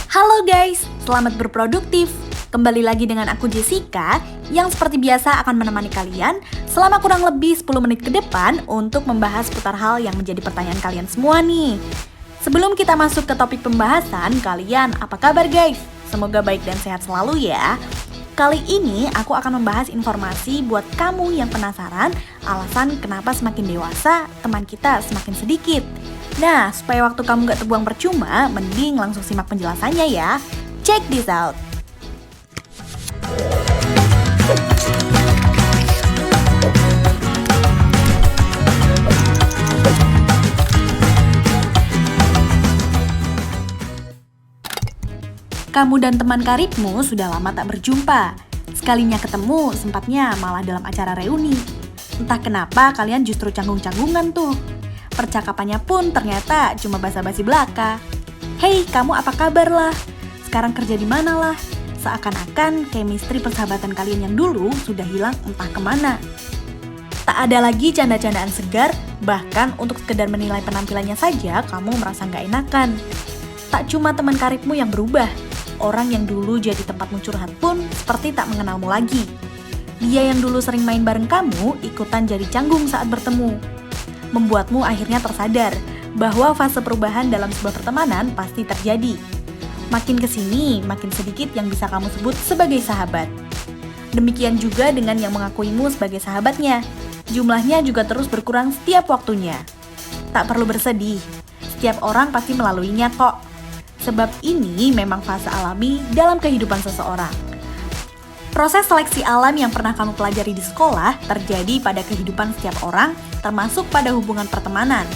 Halo guys, selamat berproduktif. Kembali lagi dengan aku Jessica yang seperti biasa akan menemani kalian selama kurang lebih 10 menit ke depan untuk membahas putar hal yang menjadi pertanyaan kalian semua nih. Sebelum kita masuk ke topik pembahasan, kalian apa kabar guys? Semoga baik dan sehat selalu ya. Kali ini aku akan membahas informasi buat kamu yang penasaran alasan kenapa semakin dewasa teman kita semakin sedikit. Nah, supaya waktu kamu gak terbuang percuma, mending langsung simak penjelasannya ya. Check this out. Kamu dan teman karibmu sudah lama tak berjumpa. Sekalinya ketemu, sempatnya malah dalam acara reuni. Entah kenapa kalian justru canggung-canggungan tuh. Percakapannya pun ternyata cuma basa-basi belaka. Hey, kamu apa kabar lah? Sekarang kerja di mana lah? Seakan-akan chemistry persahabatan kalian yang dulu sudah hilang entah kemana. Tak ada lagi canda-candaan segar, bahkan untuk sekedar menilai penampilannya saja kamu merasa nggak enakan. Tak cuma teman karibmu yang berubah, orang yang dulu jadi tempatmu curhat pun seperti tak mengenalmu lagi. Dia yang dulu sering main bareng kamu, ikutan jadi canggung saat bertemu. Membuatmu akhirnya tersadar bahwa fase perubahan dalam sebuah pertemanan pasti terjadi. Makin kesini, makin sedikit yang bisa kamu sebut sebagai sahabat. Demikian juga dengan yang mengakuimu sebagai sahabatnya. Jumlahnya juga terus berkurang setiap waktunya. Tak perlu bersedih, setiap orang pasti melaluinya kok. Sebab ini memang fase alami dalam kehidupan seseorang. Proses seleksi alam yang pernah kamu pelajari di sekolah terjadi pada kehidupan setiap orang, termasuk pada hubungan pertemanan.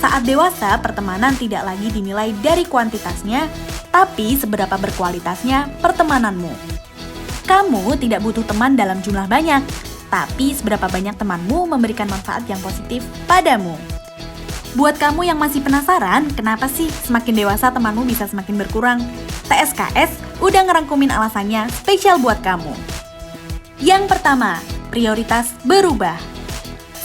Saat dewasa, pertemanan tidak lagi dinilai dari kuantitasnya, tapi seberapa berkualitasnya pertemananmu. Kamu tidak butuh teman dalam jumlah banyak, tapi seberapa banyak temanmu memberikan manfaat yang positif padamu. Buat kamu yang masih penasaran, kenapa sih semakin dewasa temanmu bisa semakin berkurang? TSKS udah ngerangkumin alasannya spesial buat kamu. Yang pertama, prioritas berubah.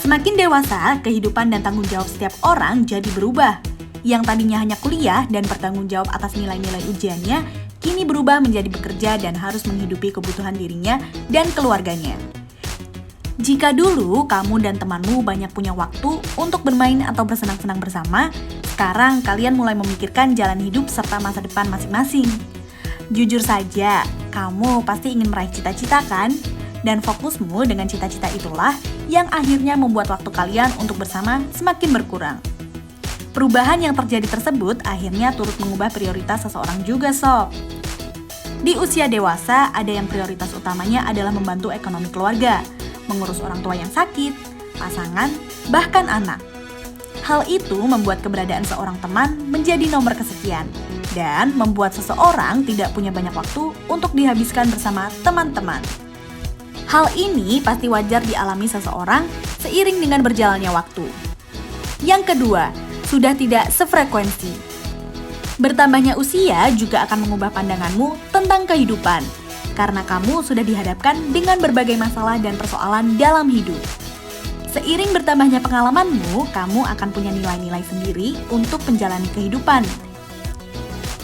Semakin dewasa, kehidupan dan tanggung jawab setiap orang jadi berubah. Yang tadinya hanya kuliah dan bertanggung jawab atas nilai-nilai ujiannya, kini berubah menjadi bekerja dan harus menghidupi kebutuhan dirinya dan keluarganya. Jika dulu kamu dan temanmu banyak punya waktu untuk bermain atau bersenang-senang bersama, sekarang kalian mulai memikirkan jalan hidup serta masa depan masing-masing. Jujur saja, kamu pasti ingin meraih cita-cita kan? Dan fokusmu dengan cita-cita itulah yang akhirnya membuat waktu kalian untuk bersama semakin berkurang. Perubahan yang terjadi tersebut akhirnya turut mengubah prioritas seseorang juga sob. Di usia dewasa, ada yang prioritas utamanya adalah membantu ekonomi keluarga, mengurus orang tua yang sakit, pasangan, bahkan anak. Hal itu membuat keberadaan seorang teman menjadi nomor kesekian dan membuat seseorang tidak punya banyak waktu untuk dihabiskan bersama teman-teman. Hal ini pasti wajar dialami seseorang seiring dengan berjalannya waktu. Yang kedua, sudah tidak sefrekuensi. Bertambahnya usia juga akan mengubah pandanganmu tentang kehidupan, karena kamu sudah dihadapkan dengan berbagai masalah dan persoalan dalam hidup. Seiring bertambahnya pengalamanmu, kamu akan punya nilai-nilai sendiri untuk menjalani kehidupan.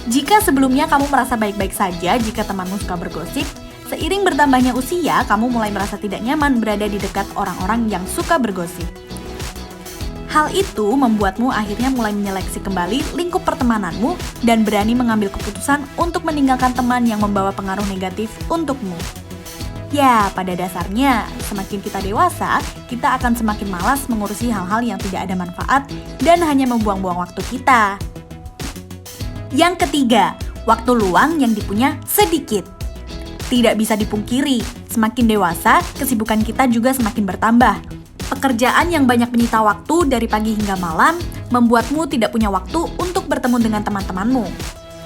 Jika sebelumnya kamu merasa baik-baik saja jika temanmu suka bergosip, seiring bertambahnya usia, kamu mulai merasa tidak nyaman berada di dekat orang-orang yang suka bergosip. Hal itu membuatmu akhirnya mulai menyeleksi kembali lingkup pertemananmu dan berani mengambil keputusan untuk meninggalkan teman yang membawa pengaruh negatif untukmu. Ya, pada dasarnya, semakin kita dewasa, kita akan semakin malas mengurusi hal-hal yang tidak ada manfaat dan hanya membuang-buang waktu kita. Yang ketiga, waktu luang yang dipunya sedikit. Tidak bisa dipungkiri, semakin dewasa, kesibukan kita juga semakin bertambah. Pekerjaan yang banyak menyita waktu dari pagi hingga malam membuatmu tidak punya waktu untuk bertemu dengan teman-temanmu.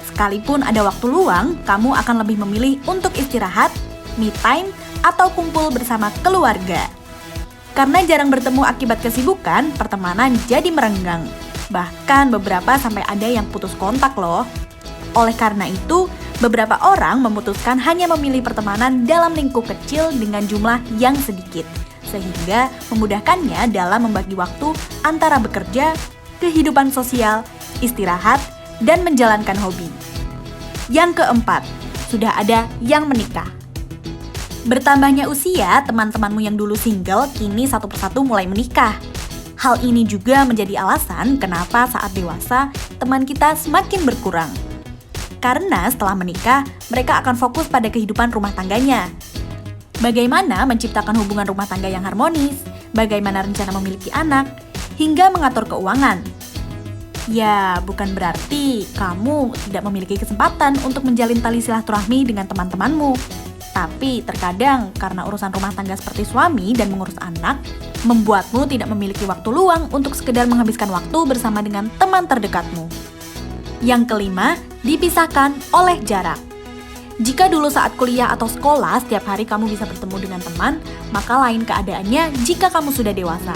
Sekalipun ada waktu luang, kamu akan lebih memilih untuk istirahat, me time, atau kumpul bersama keluarga. Karena jarang bertemu akibat kesibukan, pertemanan jadi merenggang. Bahkan beberapa sampai ada yang putus kontak loh. Oleh karena itu, beberapa orang memutuskan hanya memilih pertemanan dalam lingkup kecil dengan jumlah yang sedikit, sehingga memudahkannya dalam membagi waktu antara bekerja, kehidupan sosial, istirahat, dan menjalankan hobi. Yang keempat, sudah ada yang menikah. Bertambahnya usia, teman-temanmu yang dulu single kini satu persatu mulai menikah. Hal ini juga menjadi alasan kenapa saat dewasa teman kita semakin berkurang. Karena setelah menikah, mereka akan fokus pada kehidupan rumah tangganya. Bagaimana menciptakan hubungan rumah tangga yang harmonis, bagaimana rencana memiliki anak, hingga mengatur keuangan. Ya, bukan berarti kamu tidak memiliki kesempatan untuk menjalin tali silaturahmi dengan teman-temanmu. Tapi terkadang karena urusan rumah tangga seperti suami dan mengurus anak, membuatmu tidak memiliki waktu luang untuk sekedar menghabiskan waktu bersama dengan teman terdekatmu. Yang kelima, dipisahkan oleh jarak. Jika dulu saat kuliah atau sekolah setiap hari kamu bisa bertemu dengan teman, maka lain keadaannya jika kamu sudah dewasa.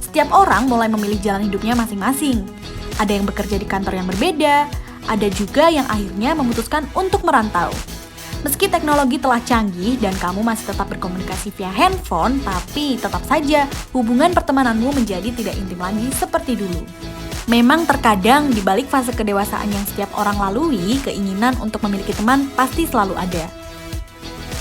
Setiap orang mulai memilih jalan hidupnya masing-masing. Ada yang bekerja di kantor yang berbeda, ada juga yang akhirnya memutuskan untuk merantau. Meski teknologi telah canggih dan kamu masih tetap berkomunikasi via handphone, tapi tetap saja hubungan pertemananmu menjadi tidak intim lagi seperti dulu. Memang terkadang di balik fase kedewasaan yang setiap orang lalui, keinginan untuk memiliki teman pasti selalu ada.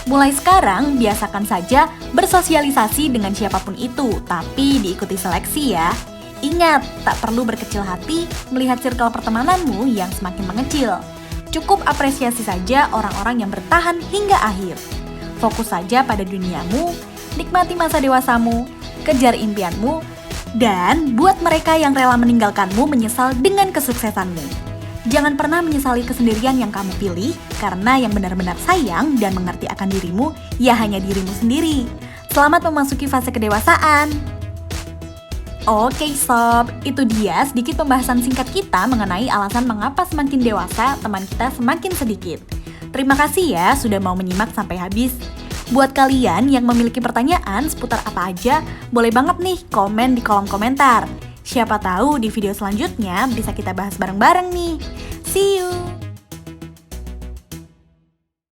Mulai sekarang, biasakan saja bersosialisasi dengan siapapun itu, tapi diikuti seleksi ya. Ingat, tak perlu berkecil hati melihat circle pertemananmu yang semakin mengecil. Cukup apresiasi saja orang-orang yang bertahan hingga akhir. Fokus saja pada duniamu, nikmati masa dewasamu, kejar impianmu, dan buat mereka yang rela meninggalkanmu menyesal dengan kesuksesanmu. Jangan pernah menyesali kesendirian yang kamu pilih, karena yang benar-benar sayang dan mengerti akan dirimu, ya hanya dirimu sendiri. Selamat memasuki fase kedewasaan. Oke sob, itu dia sedikit pembahasan singkat kita mengenai alasan mengapa semakin dewasa teman kita semakin sedikit. Terima kasih ya sudah mau menyimak sampai habis. Buat kalian yang memiliki pertanyaan seputar apa aja, boleh banget nih komen di kolom komentar. Siapa tahu di video selanjutnya bisa kita bahas bareng-bareng nih. See you!